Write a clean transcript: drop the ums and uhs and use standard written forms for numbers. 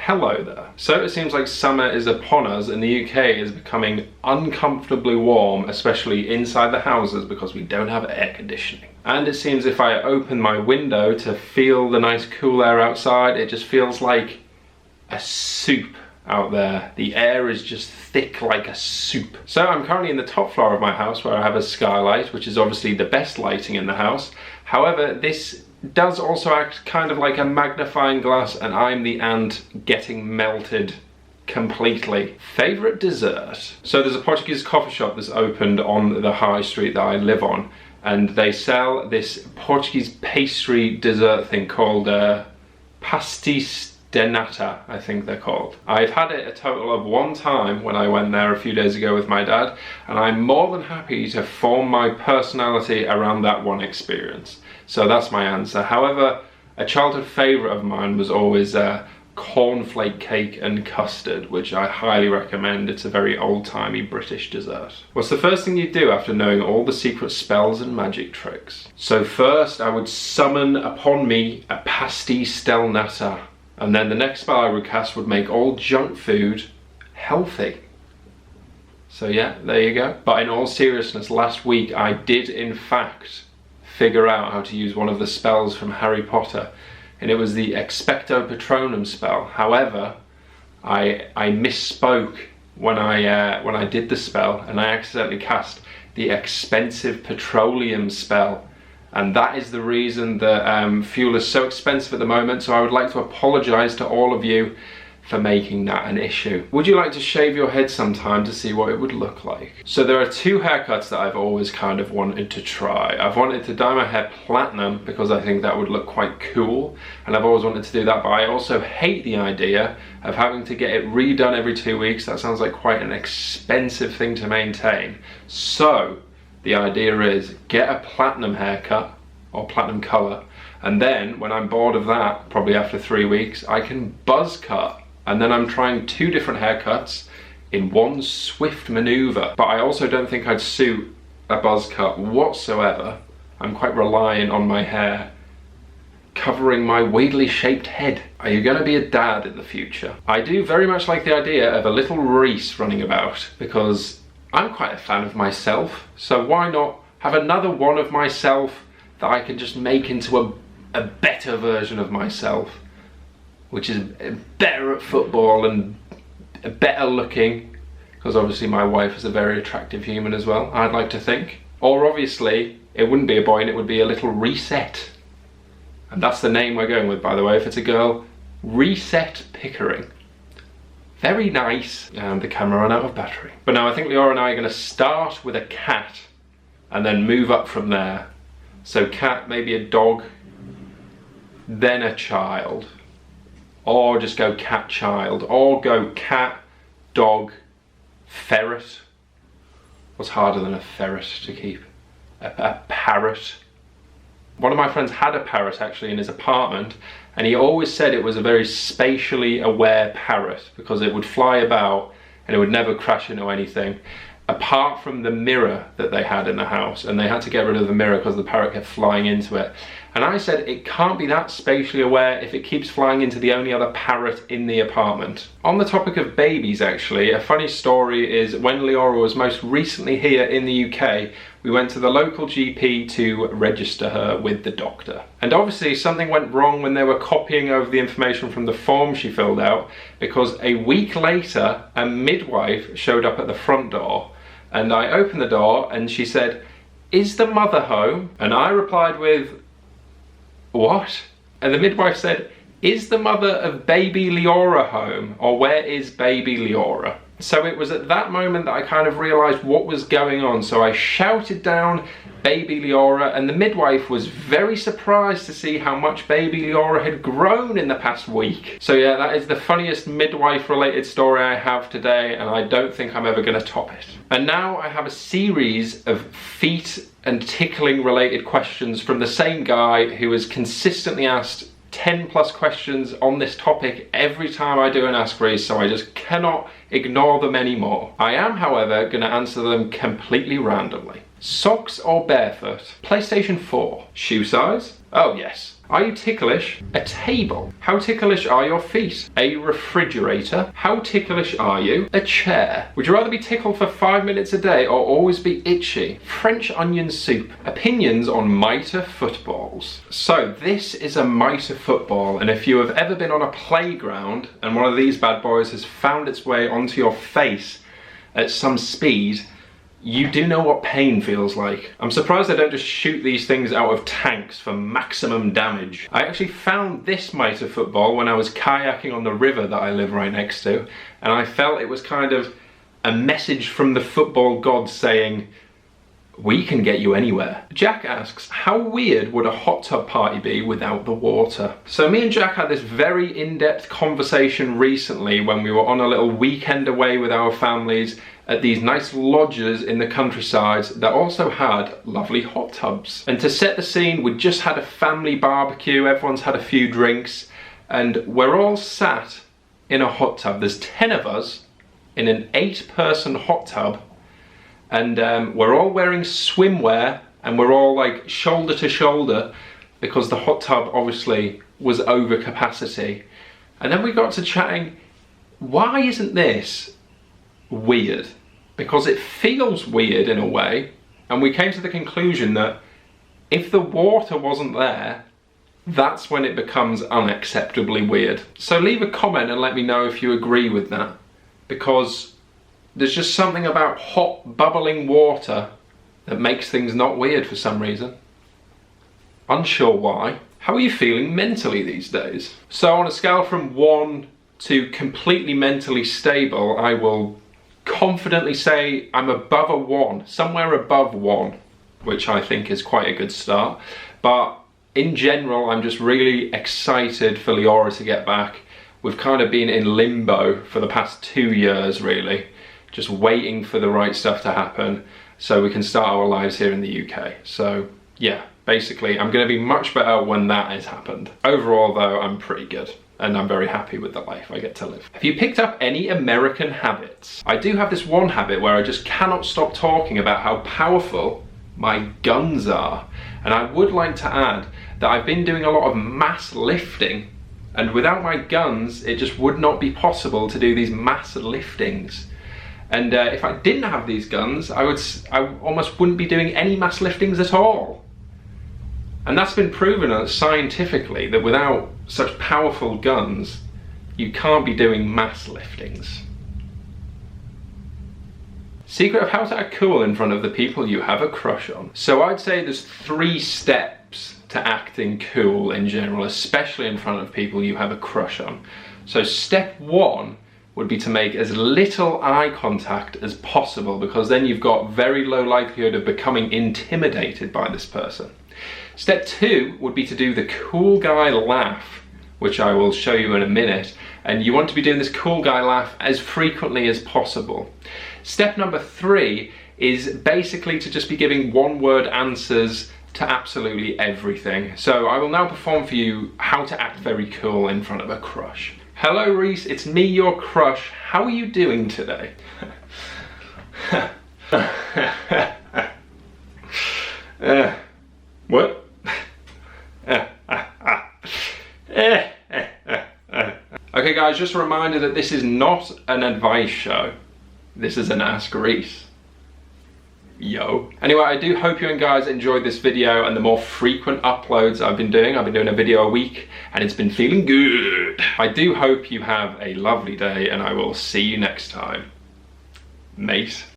Hello there. So it seems like summer is upon us and the UK is becoming uncomfortably warm, especially inside the houses because we don't have air conditioning. And it seems if I open my window to feel the nice cool air outside, it just feels like a soup out there. The air is just thick like a soup. So I'm currently in the top floor of my house where I have a skylight, which is obviously the best lighting in the house. However, this does also act kind of like a magnifying glass and I'm the ant getting melted completely. Favourite dessert? So there's a Portuguese coffee shop that's opened on the high street that I live on, and they sell this Portuguese pastry dessert thing called pastéis de nata, I think they're called. I've had it a total of one time when I went there a few days ago with my dad, and I'm more than happy to form my personality around that one experience. So that's my answer. However, a childhood favourite of mine was always cornflake cake and custard, which I highly recommend. It's a very old-timey British dessert. What's the first thing you do after knowing all the secret spells and magic tricks? So first I would summon upon me a pastéis de nata, and then the next spell I would cast would make all junk food healthy. So yeah, there you go. But in all seriousness, last week I did in fact figure out how to use one of the spells from Harry Potter, and it was the Expecto Patronum spell. However, I misspoke when I did the spell, and I accidentally cast the Expensive Petroleum spell, and that is the reason that fuel is so expensive at the moment. So I would like to apologise to all of you for making that an issue. Would you like to shave your head sometime to see what it would look like? So there are two haircuts that I've always kind of wanted to try. I've wanted to dye my hair platinum because I think that would look quite cool, and I've always wanted to do that, but I also hate the idea of having to get it redone every 2 weeks. That sounds like quite an expensive thing to maintain. So the idea is get a platinum haircut or platinum colour, and then when I'm bored of that, probably after 3 weeks, I can buzz cut. And then I'm trying 2 different haircuts in one swift maneuver. But I also don't think I'd suit a buzz cut whatsoever. I'm quite reliant on my hair covering my weirdly shaped head. Are you going to be a dad in the future? I do very much like the idea of a little Rhys running about, because I'm quite a fan of myself. So why not have another one of myself that I can just make into a better version of myself, which is better at football and better looking, because obviously my wife is a very attractive human as well, I'd like to think. Or obviously, it wouldn't be a boy and it would be a little Reset. And that's the name we're going with, by the way. If it's a girl, RhysPickering. Very nice. And the camera ran out of battery. But now I think Leora and I are going to start with a cat and then move up from there. So cat, maybe a dog, then a child. Or just go cat child, or go cat, dog, ferret. What's harder than a ferret to keep? A parrot. One of my friends had a parrot actually in his apartment, and he always said it was a very spatially aware parrot because it would fly about and it would never crash into anything, apart from the mirror that they had in the house, and they had to get rid of the mirror because the parrot kept flying into it. And I said it can't be that spatially aware if it keeps flying into the only other parrot in the apartment. On the topic of babies actually, a funny story is when Leora was most recently here in the UK, we went to the local GP to register her with the doctor. And obviously something went wrong when they were copying over the information from the form she filled out, because a week later a midwife showed up at the front door, and I opened the door and she said, "Is the mother home?" And I replied with, "What?" And the midwife said, "Is the mother of baby Leora home, or where is baby Leora?" So it was at that moment that I kind of realised what was going on. So I shouted down baby Leora, and the midwife was very surprised to see how much baby Leora had grown in the past week. So yeah, that is the funniest midwife related story I have today, and I don't think I'm ever going to top it. And now I have a series of feet and tickling related questions from the same guy who has consistently asked 10 plus questions on this topic every time I do an Ask Rhys, so I just cannot ignore them anymore. I am, however, going to answer them completely randomly. Socks or barefoot? PlayStation 4. Shoe size? Oh yes. Are you ticklish? A table. How ticklish are your feet? A refrigerator. How ticklish are you? A chair. Would you rather be tickled for 5 minutes a day or always be itchy? French onion soup. Opinions on mitre footballs. So this is a mitre football, and if you have ever been on a playground and one of these bad boys has found its way onto your face at some speed, you do know what pain feels like. I'm surprised they don't just shoot these things out of tanks for maximum damage. I actually found this mitre football when I was kayaking on the river that I live right next to, and I felt it was kind of a message from the football gods saying, we can get you anywhere. Jack asks, how weird would a hot tub party be without the water? So me and Jack had this very in-depth conversation recently when we were on a little weekend away with our families at these nice lodges in the countryside that also had lovely hot tubs. And to set the scene, we just had a family barbecue, everyone's had a few drinks, and we're all sat in a hot tub. There's 10 of us in an 8-person hot tub, and we're all wearing swimwear, and we're all like shoulder to shoulder because the hot tub obviously was over capacity. And then we got to chatting, why isn't this weird? Because it feels weird in a way, and we came to the conclusion that if the water wasn't there, that's when it becomes unacceptably weird. So leave a comment and let me know if you agree with that, because there's just something about hot bubbling water that makes things not weird for some reason. Unsure why. How are you feeling mentally these days? So on a scale from 1 to completely mentally stable, I will confidently say I'm above a 1, somewhere above 1, which I think is quite a good start. But in general, I'm just really excited for Leora to get back. We've kind of been in limbo for the past 2 years, really, just waiting for the right stuff to happen so we can start our lives here in the UK. So yeah, basically I'm going to be much better when that has happened. Overall though, I'm pretty good, and I'm very happy with the life I get to live. Have you picked up any American habits? I do have this one habit where I just cannot stop talking about how powerful my guns are. And I would like to add that I've been doing a lot of mass lifting, and without my guns, it just would not be possible to do these mass liftings. And if I didn't have these guns, I almost wouldn't be doing any mass liftings at all. And that's been proven scientifically that without such powerful guns, you can't be doing mass liftings. Secret of how to act cool in front of the people you have a crush on. So I'd say there's 3 steps to acting cool in general, especially in front of people you have a crush on. So step 1 would be to make as little eye contact as possible, because then you've got very low likelihood of becoming intimidated by this person. Step 2 would be to do the cool guy laugh, which I will show you in a minute, and you want to be doing this cool guy laugh as frequently as possible. Step number 3 is basically to just be giving one-word answers to absolutely everything. So I will now perform for you how to act very cool in front of a crush. Hello Rhys, it's me, your crush. How are you doing today? What? Okay guys, just a reminder that this is not an advice show. This is an Ask Rhys. Yo. Anyway, I do hope you guys enjoyed this video and the more frequent uploads I've been doing. I've been doing a video a week and it's been feeling good. I do hope you have a lovely day and I will see you next time. Mate.